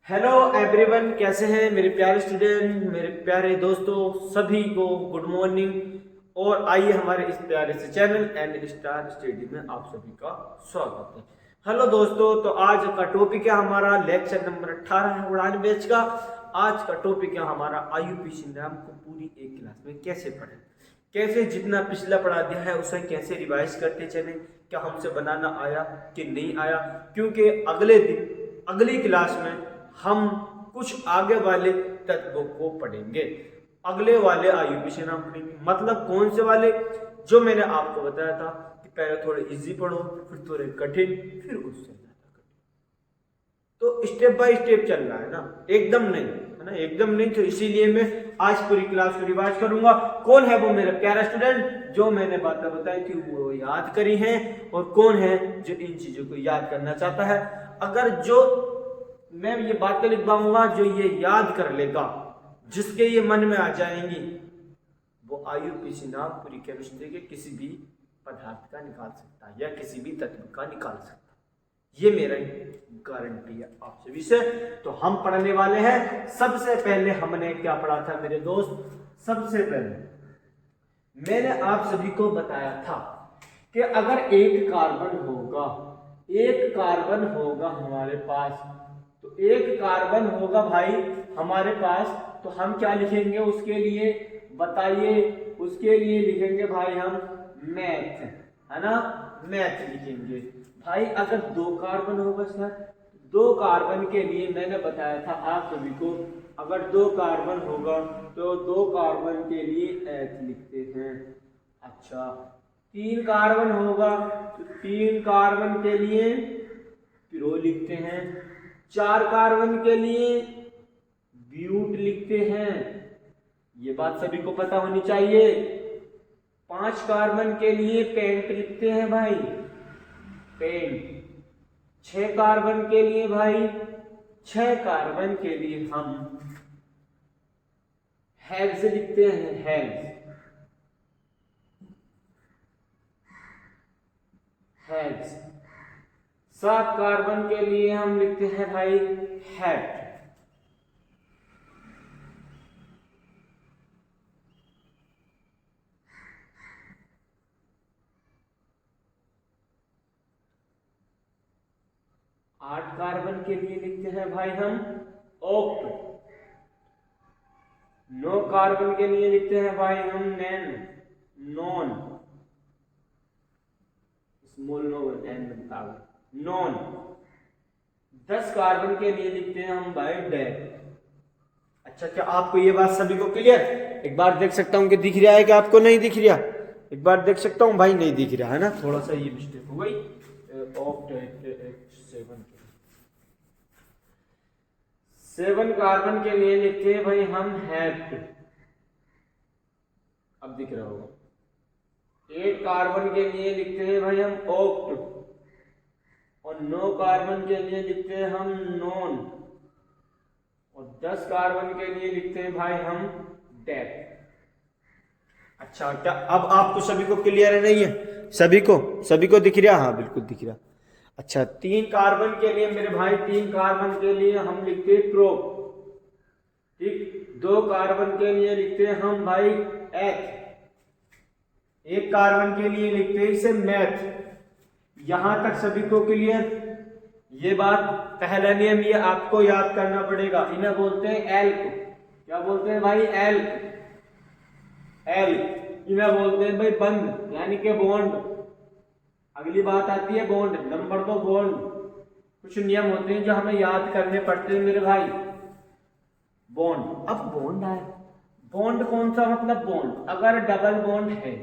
Hello everyone, कैसे हैं मेरे प्यारे स्टूडेंट, मेरे प्यारे दोस्तों, सभी को गुड मॉर्निंग। और आइए हमारे इस प्यारे से चैनल एंड स्टार स्टडी में आप सभी का स्वागत है। हेलो दोस्तों, तो आज का टॉपिक है हमारा लेक्चर नंबर 18 है उड़ान बैच का। आज का टॉपिक है हमारा IUPAC नाम को पूरी एक क्लास में कैसे पढ़ें, कैसे जितना पिछला पढ़ा दिया है उसे कैसे रिवाइज करते चलें, क्या हमसे बनाना आया कि नहीं आया, क्योंकि अगले दिन अगली क्लास में हम कुछ आगे वाले तत्वों को पढ़ेंगे। अगले वाले IUPAC नाम पढ़ेंगे, मतलब कौन से वाले, जो मैंने आपको बताया था कि पहले थोड़े इजी पढ़ो, फिर थोड़े कठिन, फिर उससे ज्यादा कठिन। तो स्टेप बाय स्टेप चल रहा है ना, एकदम नहीं है ना, एकदम नहीं। तो इसीलिए मैं आज पूरी क्लास को रिवाइज करूंगा। कौन है वो मेरा प्यारा स्टूडेंट जो मैंने बातें बताई थी वो याद करी हैं, और कौन है जो इन चीजों को याद करना चाहता है। अगर जो मैं ये बातें लिखवाऊंगा जो ये याद कर लेगा, जिसके ये मन में आ जाएंगी, वो IUPAC नाम पूरी केमिस्ट्री के किसी भी पदार्थ का निकाल सकता है या किसी भी तत्व का निकाल सकता है। ये मेरा गारंटी है आप सभी से। तो हम पढ़ने वाले हैं। सबसे पहले हमने क्या पढ़ा था मेरे दोस्त? सबसे पहले मैंने आप सभी को बताया था कि अगर एक कार्बन होगा हमारे पास, तो एक कार्बन होगा भाई हमारे पास, तो हम क्या लिखेंगे उसके लिए बताइए? उसके लिए लिखेंगे भाई हम मैथ, है ना, मैथ लिखेंगे भाई। अगर दो कार्बन होगा सर, दो कार्बन के लिए मैंने बताया था आप सभी को, अगर दो कार्बन होगा तो दो कार्बन के लिए एच लिखते हैं। अच्छा, तीन कार्बन होगा तो तीन कार्बन के लिए प्रो लिखते हैं। चार कार्बन के लिए ब्यूट लिखते हैं, ये बात सभी को पता होनी चाहिए। पांच कार्बन के लिए पेंट लिखते हैं भाई, पेंट। छह कार्बन के लिए भाई, छह कार्बन के लिए हम हेक्स लिखते हैं, हेक्स। सात कार्बन के लिए हम लिखते हैं भाई हेट। आठ कार्बन के लिए लिखते हैं भाई हम ऑक्ट। नौ कार्बन के लिए लिखते हैं भाई हम नॉन, स्मॉल नॉन। 10 कार्बन के लिए लिखते हैं हम भाई डेक। अच्छा, क्या आपको ये बात सभी को क्लियर? एक बार देख सकता हूं कि दिख रहा है कि आपको नहीं दिख रहा? एक बार देख सकता हूं भाई, नहीं दिख रहा है ना, थोड़ा सा ये मिस्टेक हो गई। सेवन कार्बन के लिए लिखते हैं भाई हम हेप्ट, अब दिख रहा होगा। 8 कार्बन के लिए लिखते हैं भाई हम ऑक्ट, और 9 कार्बन के लिए लिखते हैं हम नॉन, और 10 कार्बन के लिए लिखते हैं भाई हम डेक। अच्छा, क्या अब आपको सभी को क्लियर है? नहीं है सभी को दिख रहा? हाँ बिल्कुल दिख रहा। अच्छा, 3 कार्बन के लिए मेरे भाई, 3 कार्बन के लिए हम लिखते हैं प्रो, ठीक। 2 कार्बन के लिए लिखते हैं हम भाई एच। 1 कार्बन के लिए लिखते हैं इसे मैथ। यहां तक सभी को क्लियर? ये बात, पहला नियम ये आपको याद करना पड़ेगा, इन्हें बोलते हैं एल्क। क्या बोलते हैं भाई? Elk, elk. इन्हें बोलते हैं भाई बंद, यानी कि बॉन्ड। अगली बात आती है बॉन्ड, नंबर 2 बॉन्ड। कुछ नियम होते हैं जो हमें याद करने पड़ते हैं मेरे भाई। बॉन्ड, अब बॉन्ड आए, बॉन्ड कौन सा? मतलब बॉन्ड अगर डबल बॉन्ड है,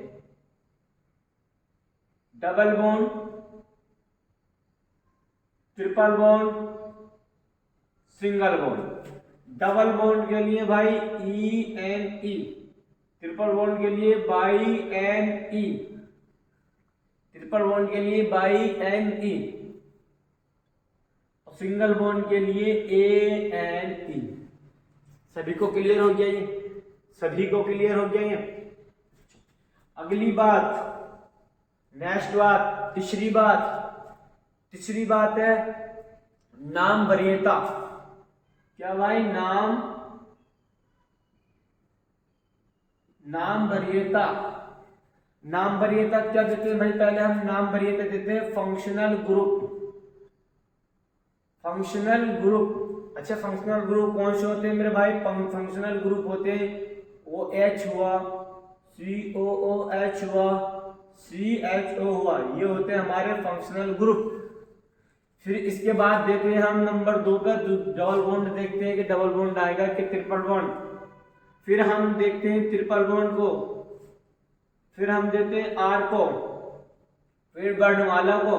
double bond, triple bond, single bond. Double bond के लिए भाई ENE, ट्रिपल बॉन्ड के लिए BNE, ट्रिपल बॉन्ड के लिए BNE, और सिंगल बॉन्ड के लिए ANE। सभी को क्लियर हो गया ये? सभी को क्लियर हो गया ये? अगली बात, नेक्स्ट बात, तीसरी बात है नाम वरीयता। क्या भाई, नाम वरीयता। नाम वरीयता क्या देते हैं भाई, पहले हम नाम वरीयता देते हैं फंक्शनल ग्रुप। फंक्शनल ग्रुप, अच्छा फंक्शनल ग्रुप कौन से होते हैं मेरे भाई, फंक्शनल ग्रुप होते हैं ओ एच हुआ, सी ओ ओ एच हुआ, सी एच ओ हुआ, ये होते हैं हमारे फंक्शनल ग्रुप। फिर इसके बाद देते हैं हम नंबर 2 का डबल बॉन्ड, देखते हैं कि डबल बॉन्ड आएगा कि ट्रिपल बॉन्ड। फिर हम देखते हैं ट्रिपल बॉन्ड को, फिर हम देते हैं आर को, फिर वर्णमाला को।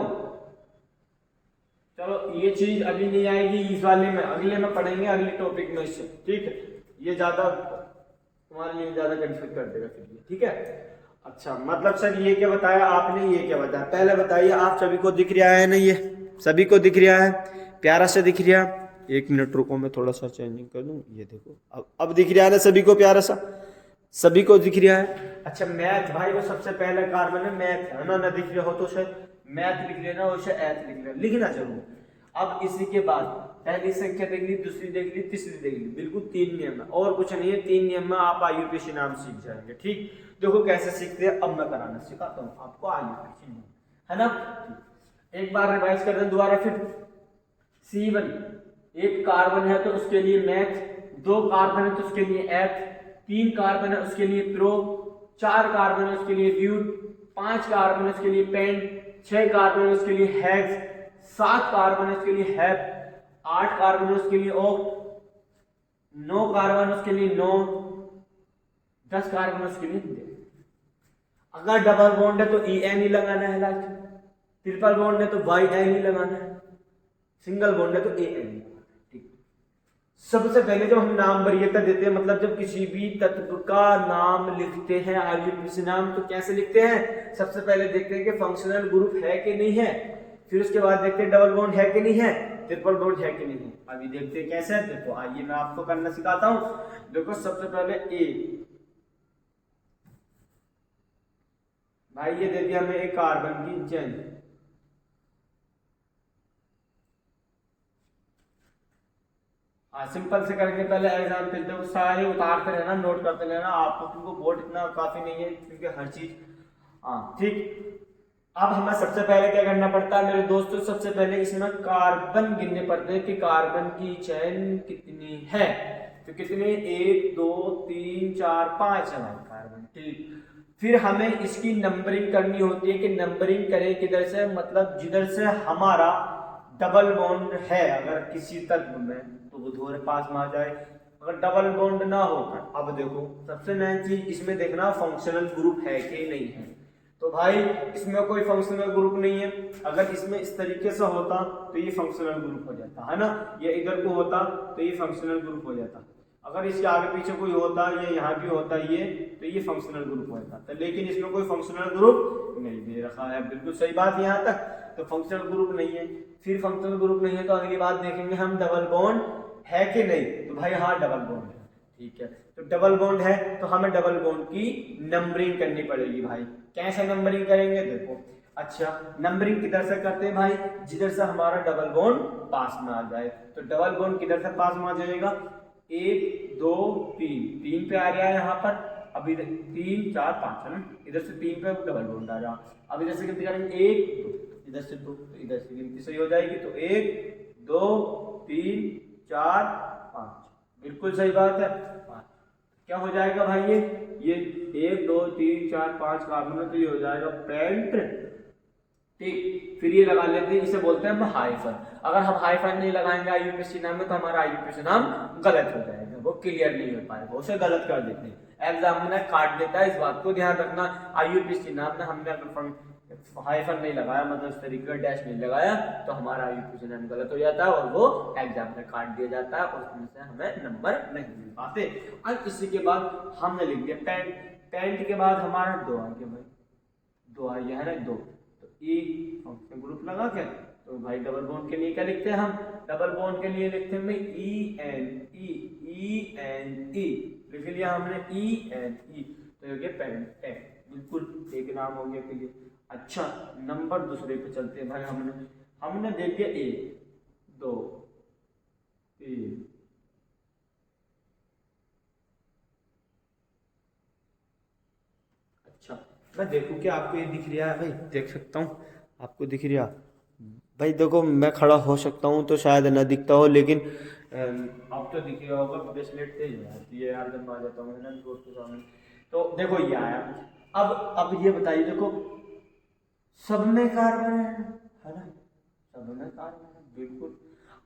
चलो ये चीज अभी नहीं आएगी इस वाले में, अगले में पढ़ेंगे, अगले टॉपिक में इससे, ठीक है। ये ज्यादा तुम्हारे लिए ज्यादा कंफ्यूज कर देगा फिर, ठीक है। अच्छा मतलब सर ये क्या बताया आपने, ये क्या बताया, पहले बताइए आप सभी को दिख रहा है ना, ये सभी को दिख रहा है, प्यारा से दिख रहा है। एक मिनट रुको, मैं थोड़ा सा चेंजिंग कर दूं, ये देखो अब दिख रहा है ना सभी को, प्यारा सा सभी को दिख रहा है। अच्छा मैथ भाई, वो सबसे पहले कार्बन है मैथ, है ना दिख रहा हो तो शायद मैथ लिख लेना, और शायद एथ लिख लेना, लिखना जरूर। अब इसी के बाद पहली संख्या देख ली, दूसरी देख ली, तीसरी देख ली, बिल्कुल 3 नियम है और कुछ नहीं है। 3 नियम में आप आईयूपीएसी नाम सीख जाएंगे, ठीक। देखो कैसे सीखते हैं, अब मैं कराना सिखाता हूँ आपको आईयूपीएसी नाम, है ना। एक बार रिवाइज कर दें दोबारा फिर। C1 एक कार्बन है तो उसके लिए मैथ, 2 कार्बन है तो उसके लिए एथ, 3 कार्बन है उसके लिए प्रो, 4 कार्बन है उसके लिए ब्यूट, 5 कार्बन है उसके लिए पेंट, 6 कार्बन है उसके लिए हेक्स, 7 कार्बन है उसके लिए हेप, 8 कार्बन है उसके लिए ऑक्ट, 9 कार्बन है उसके लिए नो, 10 कार्बन है उसके लिए डेट। अगर डबल बॉन्ड है तो ई एन ही लगाना है लास्ट, ट्रिपल बॉन्ड है तो वाई एन ही लगाना है, सिंगल बॉन्ड है तो ए एन। ठीक, सबसे पहले जब हम नाम वरीयता देते हैं, मतलब जब किसी भी तत्व का नाम लिखते हैं आईयूपीएसी नाम, तो कैसे लिखते हैं, सबसे पहले देखते हैं कि फंक्शनल ग्रुप है कि नहीं है, फिर उसके बाद देखते हैं डबल बॉन्ड है कि नहीं है, ट्रिपल बॉन्ड है कि नहीं है। अभी देखते हैं कैसे, देखो आइए मैं आपको करना सिखाता हूं। देखो सबसे पहले ए, भाई ये दे दिया हमें एक कार्बन की चेन, हाँ सिंपल से करेंगे। पहले एग्जाम्पल देखो, सारे उतारते रहना, नोट करते रहना, आपको क्योंकि बोर्ड इतना काफी नहीं है क्योंकि हर चीज, हाँ ठीक। अब हमें सबसे पहले क्या करना पड़ता है मेरे दोस्तों, सबसे पहले इसमें कार्बन गिनने पड़ते हैं कि कार्बन की चेन कितनी है। तो कितने, 1 2 3 4 5 है हमारे कार्बन, ठीक। फिर हमें इसकी नंबरिंग करनी होती है कि नंबरिंग करें किधर से, मतलब जिधर से हमारा डबल बॉन्ड है अगर किसी तत्व में, तो वो दोहरे पास में आ जाए। अगर डबल बॉन्ड ना होकर, अब देखो सबसे नई चीज इसमें देखना फंक्शनल ग्रुप है कि नहीं है। तो भाई इसमें कोई फंक्शनल ग्रुप नहीं है, अगर इसमें इस तरीके से होता तो ये फंक्शनल ग्रुप हो जाता है ना, ये इधर को होता तो ये फंक्शनल ग्रुप हो जाता, अगर इसके आगे पीछे कोई होता, ये यहाँ भी होता ये, तो ये फंक्शनल ग्रुप हो जाता। लेकिन इसमें कोई फंक्शनल ग्रुप नहीं दे रखा है, बिल्कुल सही बात यहाँ तक, तो फंक्शनल ग्रुप नहीं है। फिर फंक्शनल ग्रुप नहीं है तो अगली बात देखेंगे हम, डबल बॉन्ड है कि नहीं, तो भाई हाँ डबल बॉन्ड है, ठीक है। तो डबल बॉन्ड है तो हमें डबल बॉन्ड की नंबरिंग करनी पड़ेगी भाई। कैसे नंबरिंग करेंगे, देखो अच्छा नंबरिंग किधर से करते हैं भाई, जिधर से हमारा डबल बॉन्ड पास में आ जाए। तो डबल बॉन्ड किधर से पास में आ जाएगा, 1 2 3, 3 पे आ रहा है यहाँ पर, अब इधर 3 4 5 है ना, इधर से 3 पे डबल बॉन्ड आ रहा। अब इधर से गिनती करेंगे 1 2, इधर से 2, तो इधर से गिनती सही हो जाएगी, तो 1 2 3 4 5, बिल्कुल सही बात है। क्या हो जाएगा भाई, ये 1 2 3 4 5 कार्बन है तो ये हो जाएगा पेंट, ठीक। फिर ये लगा लेते हैं, इसे बोलते हैं हम हाइफन। अगर हम हाइफन नहीं लगाएंगे आईयूपीएसी नाम में तो हमारा आईयूपीएसी नाम गलत हो जाएगा, वो क्लियर नहीं हो पाएगा, उसे गलत कर देते हैं, एग्जामिनर काट देता है, इस बात को ध्यान रखना। आईयूपीएसी नाम में हमने अगर हाइफन नहीं लगाया, मतलब इस तरीके का डैश नहीं लगाया, तो हमारा आईयूपीएसी नाम गलत हो जाता है और वो एग्जामिनर काट दिया जाता है और उसमें से हमें नंबर नहीं मिल पाते। अब इसी के बाद हमने लिख दिया पेंट, पेंट के बाद हमारा 2 आ गया भाई, 2 आ गया है ना, 2 ई फंक्शन ग्रुप लगा क्या, तो भाई डबल बॉन्ड के लिए क्या लिखते हैं हम, डबल बॉन्ड के लिए लिखते हैं ई एन ई, लिख लिया हमने ई एन ई, तो हो गया पेंट, बिल्कुल एक नाम हो गया क्लियर। अच्छा नंबर दूसरे पे चलते हैं भाई, हमने देख दिया 1 2 3 मैं देखूँ कि आपको ये दिख रहा है भाई, देख सकता हूँ आपको दिख रहा भाई। देखो मैं खड़ा हो सकता हूँ तो शायद ना दिखता हो, लेकिन आप तो दिख रहा होगा। ब्रेसलेट तेज हो जाती है यार जब आ जाता हूँ ना दोस्त के सामने। तो देखो ये आया। अब ये बताइए, देखो सब में कार्बन है ना, सब में कार्बन है बिल्कुल।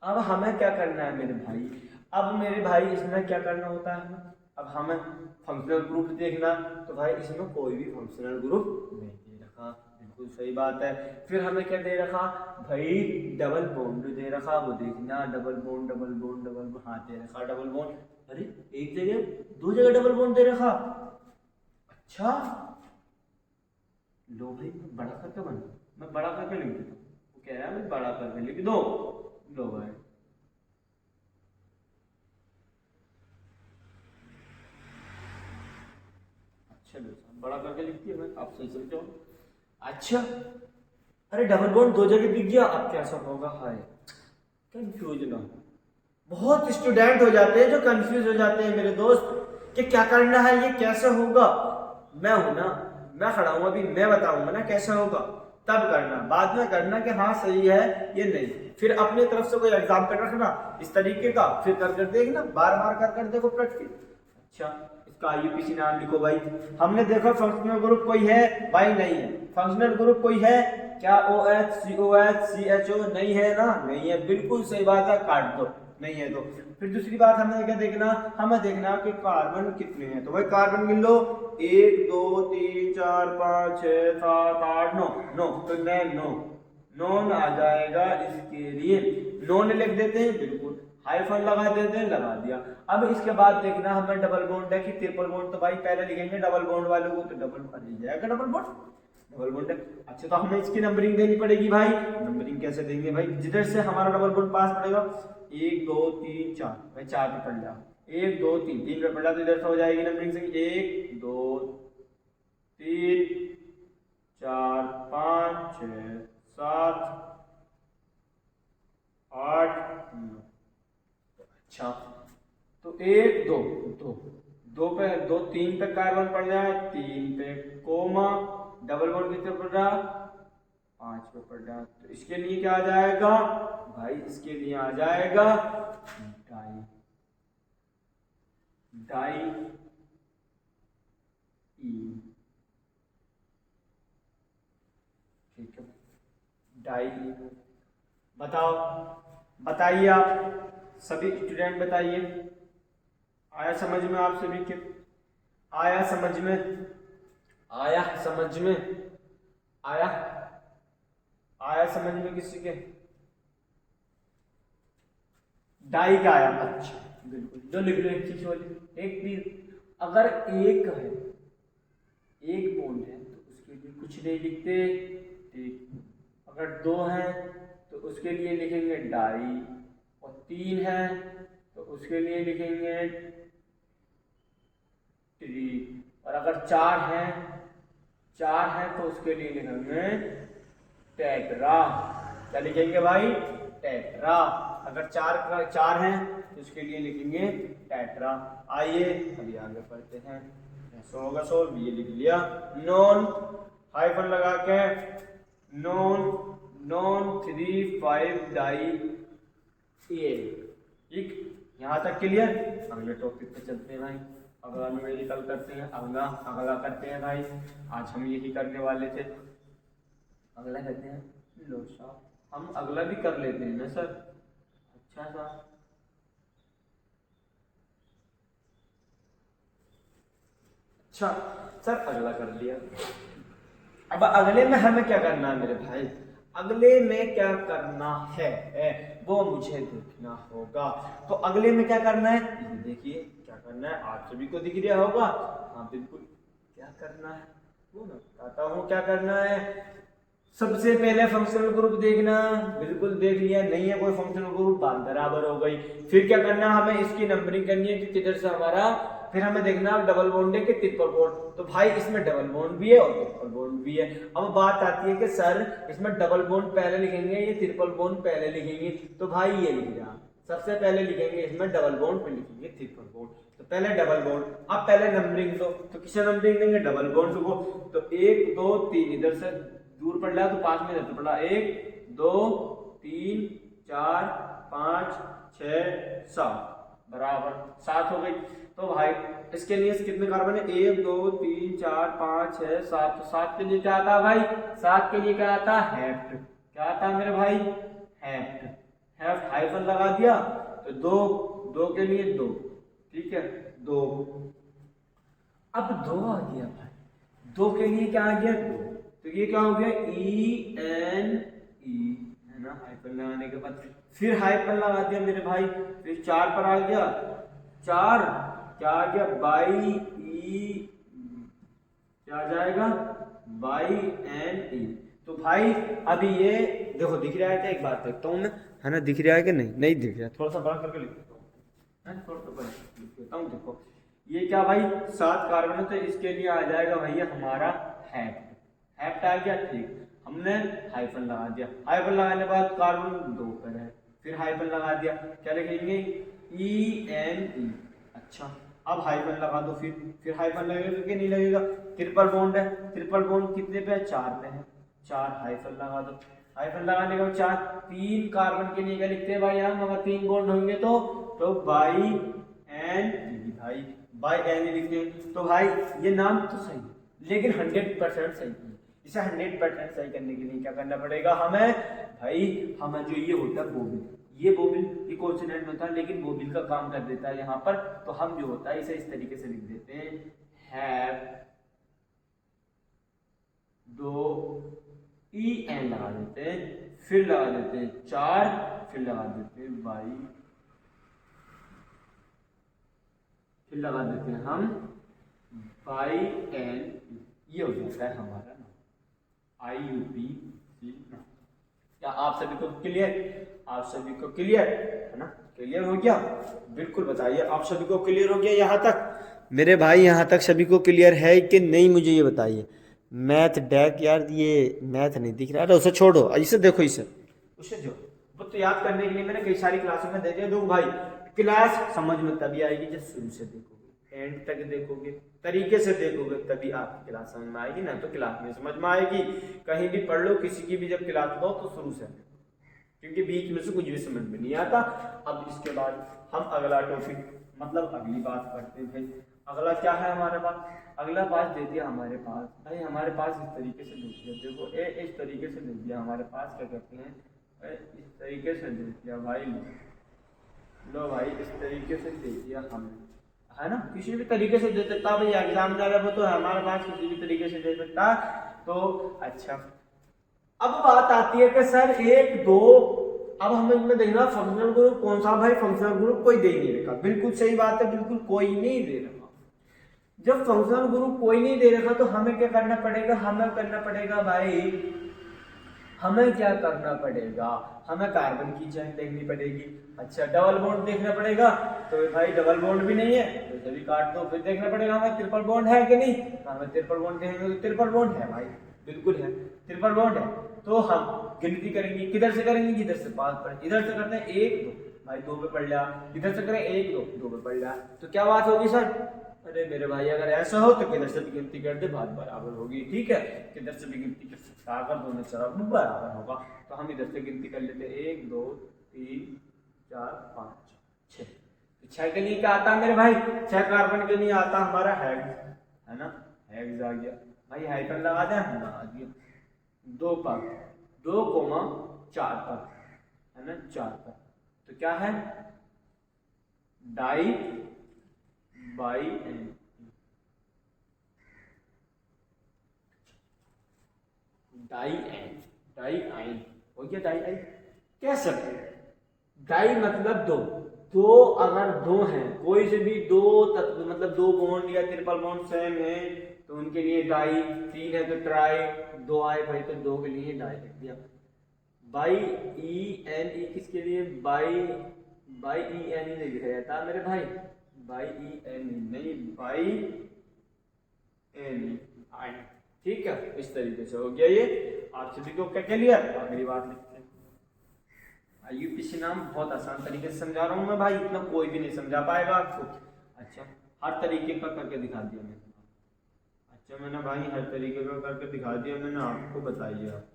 अब हमें क्या करना है मेरे भाई, अब मेरे भाई इसमें क्या करना होता है हमें, अब हमें फंक्शनल ग्रुप देखना। तो भाई इसमें कोई भी फंक्शनल ग्रुप नहीं दे रखा, बिल्कुल सही बात है। फिर हमें क्या दे रखा भाई, डबल बॉन्ड दे रखा, वो देखना double bond double bond double bond, हाँ दे रखा डबल बॉन्ड। अरे एक जगह दो जगह डबल बॉन्ड दे रखा, अच्छा लो भाई मैं बड़ा करके बना, मैं बड़ा करके लिख देता हूँ। वो कह रहा है मैं बड़ा करके लिख दो, लो भाई अच्छा बेटा बड़ा करके लिखती है, मैं आप सही समझो। अच्छा अरे डबल बॉन्ड दो जगह दिख गया, अब कैसा होगा, हाय कंफ्यूज ना हो। बहुत स्टूडेंट हो जाते हैं जो कंफ्यूज हो जाते हैं मेरे दोस्त कि क्या करना है, ये कैसे होगा। मैं हूं ना, मैं खड़ा हूं, अभी मैं बताऊंगा ना कैसे होगा, तब करना, बाद में करना कि हाँ सही है ये नहीं। फिर अपने तरफ से कोई एग्जाम कर रखना इस तरीके का, फिर कर कर देखना, बार बार कर कर देखो प्रैक्टिस। अच्छा इसका आईयूपीसी नाम लिखो भाई। हमने देखा फंक्शनल ग्रुप कोई है भाई, नहीं है। फंक्शनल ग्रुप कोई है क्या, OH COH CHO नहीं है ना, नहीं है, बिल्कुल सही बात है, काट दो नहीं है तो। फिर दूसरी बात हमें क्या देखना, हमें देखना कि कार्बन कितने हैं। तो भाई कार्बन गिन लो, 1 2 3 4 5 6 7 8 9 9, तो मैं नॉन आ जाएगा इसके लिए, नॉन लिख देते हैं, बिल्कुल हाइफन लगा देते हैं, लगा दिया। अब इसके बाद देखना हमें डबल बॉन्ड है कि ट्रिपल बॉन्ड, तो भाई पहले लिखेंगे डबल बॉन्ड वालों को, तो डबल बन जाएगा डबल बॉन्ड, डबल बॉन्ड है। अच्छा तो हमें इसकी नंबरिंग देनी पड़ेगी भाई, नंबरिंग कैसे देंगे भाई, जिधर से हमारा डबल बॉन्ड पास पड़ेगा 1 2 3 4, भाई 4 पे पड़ जाओ, 1 2 3 3 पे पड़ा तो इधर से हो जाएगी नंबरिंग से 1 2 3 4 5 6 7 8 9। अच्छा तो 1 2 2 2 पे 2 3 पे कार्बन पड़ जाए, 3 पे कोमा, डबल बॉन्ड कितने पड़ रहा 5 पे पड़ रहा, तो इसके लिए क्या आ जाएगा भाई, इसके लिए आ जाएगा डाई, डाई ई, ठीक है डाई ई। बताओ बताइए आप सभी स्टूडेंट बताइए, आया समझ में आप सभी के, आया समझ में, आया समझ में, आया आया समझ में किसी के, डाई का आया, अच्छा बिल्कुल जो लिख लो एक चीज वाली, एक भी अगर एक है एक बॉन्ड है तो उसके लिए कुछ नहीं लिखते, ठीक। अगर 2 है तो उसके लिए लिखेंगे डाई, और 3 है तो उसके लिए लिखेंगे ट्री, और अगर 4 है तो उसके लिए लिखेंगे टेट्रा। क्या लिखेंगे भाई, टेट्रा। अगर 4 है तो उसके लिए लिखेंगे टेट्रा। आइए अभी आगे पढ़ते हैं, ऐसा होगा सोल्व, ये लिख लिया नॉन, हाइफन लगा के नॉन, नॉन 3 5 डाई ए, ठीक। यहाँ तक क्लियर। अगले टॉपिक पे चलते हैं भाई, अगला न्यूमेरिकल करते हैं, अगला करते हैं भाई, आज हम यही करने वाले थे। अगला करते हैं, लो साहब हम अगला भी कर लेते हैं ना सर, अच्छा सा। अच्छा सर अगला कर लिया, अब अगले में हमें क्या करना है मेरे भाई, अगले में क्या करना है वो मुझे देखना होगा। तो अगले में क्या करना है ये देखिए, क्या करना है आप सभी को दिख रहा होगा, हाँ बिल्कुल क्या करना है वो मैं बताता हूँ क्या करना है। सबसे पहले फंक्शनल ग्रुप देखना, बिल्कुल देख लिया, नहीं है कोई फंक्शनल ग्रुप, बात बराबर हो गई। फिर क्या करना, हमें इसकी नंबरिंग करनी है कि किधर से हमारा, फिर हमें देखना डबल बॉन्ड है कि ट्रिपल बॉन्ड, तो भाई इसमें डबल बॉन्ड भी है और ट्रिपल बॉन्ड भी है। अब बात आती है कि सर इसमें डबल बॉन्ड पहले लिखेंगे या ट्रिपल बॉन्ड पहले लिखेंगे, तो भाई ये लिख रहा सबसे पहले लिखेंगे इसमें डबल बॉन्ड, फिर लिखेंगे ट्रिपल बॉन्ड। तो पहले डबल बॉन्ड, अब पहले नंबरिंग दो, तो किसे नंबरिंग देंगे? डबल बॉन्ड को। तो 1 2 3 इधर से दूर पड़ रहा तो पास में इधर पड़ा, 1 2 3 4 5 6 7 बराबर 7 हो गई। तो भाई इसके लिए कितने कार्बन है? 1 2 3 4 5 6 7। तो 7 के लिए क्या आता है भाई? 7 के लिए क्या आता है? हेफ्ट। क्या आता है मेरे भाई? हेफ्ट। हेफ्ट हाइफन लगा दिया तो 2, 2 के लिए 2, ठीक है 2। अब 2 आ गया भाई, 2 के लिए क्या आ गया? 2। तो ये क्या हो गया? E है ना, हाइफन लगाने के बाद फिर हाइफन लगा दिया मेरे भाई, फिर 4 पर आ गया, 4 क्या आ गया? बाई ई, क्या आ जाएगा? बाई एन ई। तो भाई अभी ये देखो दिख रहा है क्या? एक बात देखता हूँ मैं, है ना, दिख रहा है कि नहीं? नहीं दिख रहा, थोड़ा सा बड़ा करके लिख देता हूँ, थोड़ा सा बड़ा लिख देता हूँ। देखो ये क्या भाई? 7 कार्बन है, तो इसके लिए आ जाएगा भैया हमारा हेप्ट। हेप्ट आ गया, ठीक। हमने हाइफन लगा दिया, हाइफन लगाने के बाद कार्बन 2 पर है, फिर हाइफन लगा दिया, क्या लिखेंगे? ई एन ई। अच्छा अब हाइफन लगा दो, फिर हाइफन लगेगा कि नहीं लगेगा? ट्रिपल बॉन्ड है, ट्रिपल बॉन्ड कितने पे है? 4 पे है, 4 हाइफन लगा दो। हाइफन लगाने के बाद 4, 3 कार्बन के लिए क्या लिखते हैं भाई हम? अगर 3 बॉन्ड होंगे तो बाई एन ई, भाई बाई एन ई लिखते हैं। तो भाई ये नाम तो सही है, लेकिन 100% सही है। इसे 100% सही करने के लिए क्या करना पड़ेगा हमें? भाई हमें जो ये होता है बोबिल, ये बोबिल ये कॉन्सोनेंट होता है, लेकिन बोबिल का काम कर देता है यहाँ पर। तो हम जो होता है इसे इस तरीके से लिख देते हैं, हैव 2 ई एन लगा देते हैं, फिर लगा देते हैं 4, फिर लगा देते हैं बाई, फिर लगा देते हैं हम बाई एन। ये हो जाता है हमारा नाम, IUP। क्या आप सभी को क्लियर? आप सभी को क्लियर है ना? क्लियर हो गया? बिल्कुल बताइए, आप सभी को क्लियर हो गया यहाँ तक? मेरे भाई यहाँ तक सभी को क्लियर है कि नहीं, मुझे ये बताइए। मैथ डैक यार, ये मैथ नहीं दिख रहा है, उसे छोड़ो, इसे देखो, इसे उसे जो वो तो याद करने के लिए मैंने कई सारी क्लासों में दे दिया। देखो भाई क्लास समझ में तभी आएगी जब शुरू से देखोगे, एंड तक देखोगे, तरीके से देखोगे, तभी आपकी क्लास समझ में आएगी, ना तो क्लास में समझ में आएगी। कहीं भी पढ़ लो, किसी की भी जब क्लास लो तो शुरू से, क्योंकि बीच में से कुछ भी समझ में नहीं आता। अब इसके बाद हम अगला टॉपिक मतलब अगली बात करते हैं। भाई अगला क्या है हमारे पास? अगला बात दे दिया हमारे पास, भाई हमारे पास इस तरीके से दे दिया, देखो इस तरीके से दे दिया हमारे पास, क्या कहते हैं इस तरीके से दे दिया भाई, लो भाई इस तरीके से दे दिया हमने, है ना? किसी भी तरीके से दे सकता भाई, एग्जामिनर है वो तो हमारे पास किसी भी तरीके से दे सकता। तो अच्छा अब बात आती है कि सर 1 2, अब हमें इसमें देखना फंक्शनल ग्रुप कौन सा? भाई फंक्शनल ग्रुप कोई दे नहीं रखा, बिल्कुल सही बात है, बिल्कुल कोई नहीं दे रखा। जब फंक्शनल ग्रुप कोई नहीं दे रखा तो हमें क्या करना पड़ेगा? हमें करना पड़ेगा भाई, हमें क्या करना पड़ेगा? हमें कार्बन की चेन देखनी पड़ेगी। अच्छा डबल बॉन्ड देखना पड़ेगा, तो भाई डबल बॉन्ड भी नहीं है तो सभी काट दो। फिर देखना पड़ेगा हमें ट्रिपल बॉन्ड है कि नहीं, तो हमें ट्रिपल बॉन्ड देखेंगे तो ट्रिपल बॉन्ड है भाई, बिल्कुल है, ट्रिपल बॉन्ड है। तो हम गिनती करेंगे, किधर से करेंगे? जिधर से 5 पर, इधर से करते हैं 1 2, भाई 2 पे पड़ लिया, इधर से करें 1 2, 2 पे पड़ लिया, तो क्या बात होगी सर? अरे मेरे भाई अगर ऐसा हो तो किधर से भी गिनती कर दे, बात बराबर होगी, ठीक है? किधर से भी गिनती कर सकता है, अगर दोनों तरफ बराबर होगा। तो हम इधर से गिनती कर लेते हैं 1 2 3 4 5 6। 6 के लिए क्या आता है मेरे भाई? 6 कार्बन के लिए आता हमारा हेक्स, है ना? हेक्स आ गया भाई, हाइफन लगा दें, हम लगा दिया 2 पर, 2 4 पर, है ना? 4 पर, तो क्या है? डाई बाई एन, डाई एन, डाई आइन हो गया, डाई आइन कह सकते हैं। डाई मतलब 2, 2 अगर 2 हैं, कोई से भी 2 तत्व मतलब 2 बॉन्ड या ट्रिपल बॉन्ड सेम है तो उनके लिए डाई, 3 है तो ट्राई, 2 आए भाई तो 2 के लिए डाई लिख दिया। बाई ई एन ई किसके लिए? बाई बाई ई एन ई नहीं लिखा जाता मेरे भाई, बाई ई एन ई नहीं, बाई एन ई आई, ठीक है? इस तरीके से हो गया ये। आप सभी को क्या क्लियर? अगली बात लिखते हैं, IUPAC नाम बहुत आसान तरीके से समझा रहा हूँ मैं भाई, इतना कोई भी नहीं समझा पाएगा आपको। अच्छा, हर तरीके का करके दिखा दिया मैंने। अच्छा मैंने भाई हर तरीके का करके दिखा दिया मैंने आपको, बताइए आप।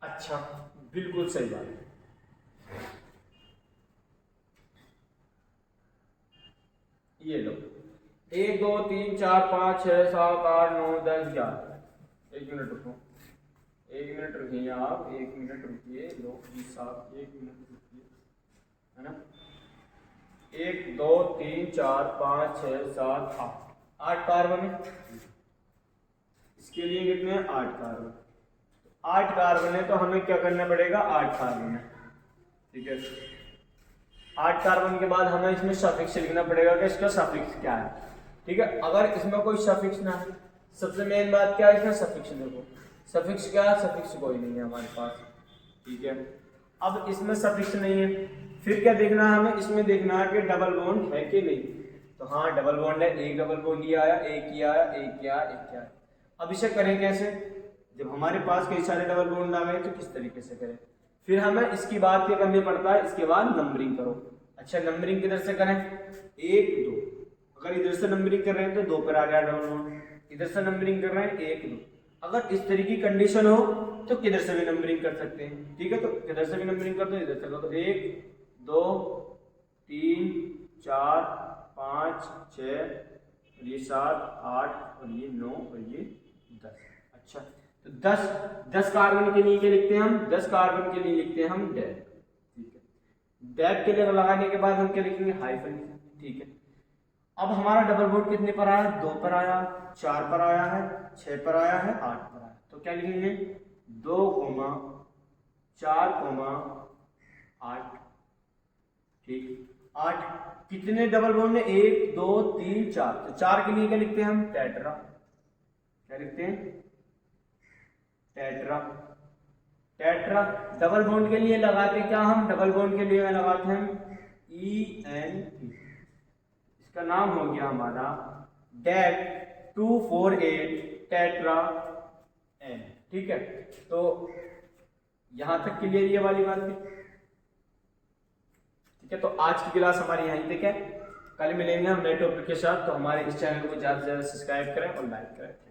अच्छा, बिल्कुल सही बात है। ये लो, 1 2 3 4 5 6 7 8 9 10 11। 1 मिनट रुको, 1 मिनट रुकिए आप, 1 मिनट रुकिए। लो जी साहब, 1 मिनट रुकिए, है ना। 1 2 3 4 5 6 7 8, 8 कार्बन है। इसके लिए कितने हैं? 8 कार्बन। 8 कार्बन है तो हमें क्या करना पड़ेगा? 8 कार्बन है, ठीक है। 8 कार्बन के बाद हमें इसमें सफिक्स लिखना पड़ेगा कि इसका सफिक्स क्या है, ठीक है। अगर इसमें कोई सफिक्स ना है, सबसे मेन बात क्या है इसमें? सफिक्स देखो, सफिक्स क्या है? सफिक्स कोई नहीं है हमारे पास, ठीक है। अब इसमें सफिक्स नहीं है, फिर क्या देखना है हमें? इसमें देखना है कि डबल बॉन्ड है कि नहीं। तो हाँ डबल बॉन्ड है, एक डबल बॉन्ड ये आया, एक ये आया, एक क्या, एक क्या। अब इसे करें कैसे? जब हमारे पास कई सारे डबल बॉन्ड आ गए तो किस तरीके से करें? फिर हमें इसकी बात क्या करनी पड़ता है? इसके बाद नंबरिंग करो। अच्छा, नंबरिंग किधर से करें? 1 2। अगर इधर से नंबरिंग कर रहे हैं तो 2 पर आ गया डबल बॉन्ड, इधर से नंबरिंग कर रहे हैं 1 2। अगर इस तरह की कंडीशन हो तो किधर से भी नंबरिंग कर सकते हैं, ठीक है। तो किधर से भी नंबरिंग कर दो, इधर से कर दो। 1 2 3 4 5 6 और ये 7 8 और ये 9 और ये 10। अच्छा, तो 10 कार्बन के लिए क्या लिखते हैं हम? 10 कार्बन के लिए लिखते हैं हम डैश, ठीक है। डैश के लिए लगाने के बाद हम क्या लिखेंगे? हाइफन, ठीक है। अब हमारा डबल बॉन्ड कितने पर आया? 2 पर आया, 4 पर आया है, 6 पर आया है, 8 पर आया। तो क्या लिखेंगे? 2 4 8, ठीक। 8 कितने डबल बॉन्ड है? 1 2 3 4। तो 4 के लिए क्या लिखते हैं हम? टेट्रा। क्या लिखते हैं? टेट्रा। टेट्रा। डबल बॉन्ड के लिए लगाते क्या हम? डबल बॉन्ड के लिए लगाते हैं हम EN, इसका नाम हो गया हमारा डेट 248 टेट्रा एन, ठीक है। तो यहां तक क्लियर ये वाली बात है, ठीक है। तो आज की क्लास हमारी यहीं तक है, कल मिलेंगे हम नए टॉपिक के साथ। तो हमारे इस चैनल को ज्यादा से ज्यादा सब्सक्राइब करें और लाइक करें।